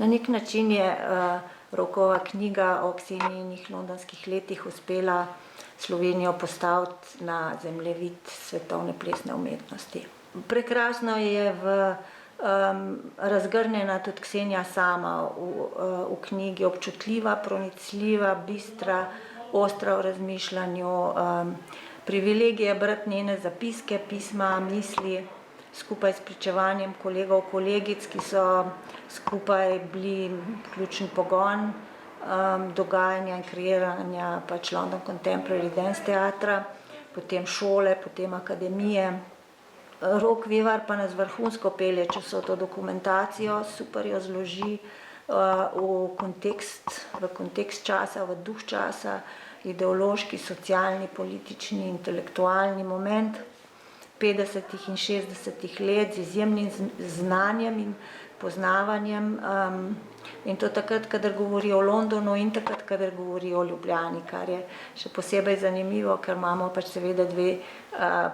Na nek način je Rokova knjiga o Ksenijinih londonskih letih uspela Slovenijo postaviti na zemljevid svetovne plesne umetnosti. Prekrasno je razgrnjena tudi Ksenija sama v knjigi, občutljiva, pronicljiva, bistra, ostra v razmišljanju. Privilegij je brati njene zapiske, pisma, misli, skupaj s pričevanjem kolegov, kolegic, ki so skupaj bili ključni pogon dogajanja in kreiranja pač London Contemporary Dance teatra, potem šole, potem akademije. Rok Vivar pa nas vrhunsko pelje čez vso to dokumentacijo, super jo zloži v kontekst časa, v duh časa, ideološki, socialni, politični, intelektualni moment 50. in 60. let z izjemnim znanjem in poznavanjem. In to takrat, kadar govori o Londonu in takrat, kadar govori o Ljubljani, kar je še posebej zanimivo, ker imamo pač seveda dve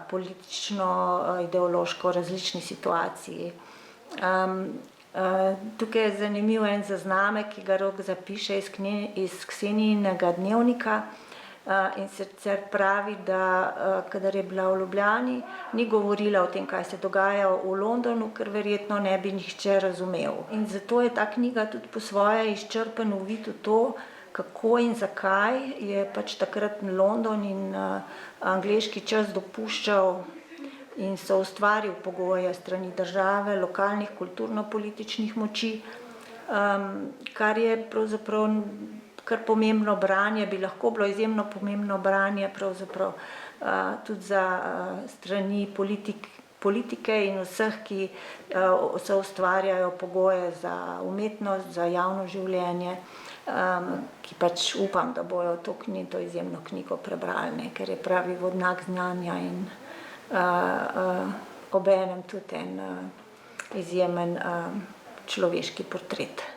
politično-ideološko različni situaciji. Tukaj je zanimiv en zaznamek, ki ga Rok zapiše iz Ksenijinega dnevnika, in sicer pravi, da kadar je bila v Ljubljani, ni govorila o tem, kaj se dogaja v Londonu, ker verjetno ne bi nihče razumel. In zato je ta knjiga tudi po svoje izčrpen uvid v to, kako in zakaj je pač takrat London in angleški čas dopuščal in so ustvaril pogoje strani države, lokalnih kulturno-političnih moči, kar je pravzaprav kar pomembno branje, bi lahko bilo izjemno pomembno branje pravzaprav tudi za strani politike in vseh, ki se ustvarjajo pogoje za umetnost, za javno življenje, ki pač upam, da bojo to izjemno knjigo prebrali, ker je pravi vodnjak znanja in obenem tudi en izjemen človeški portret.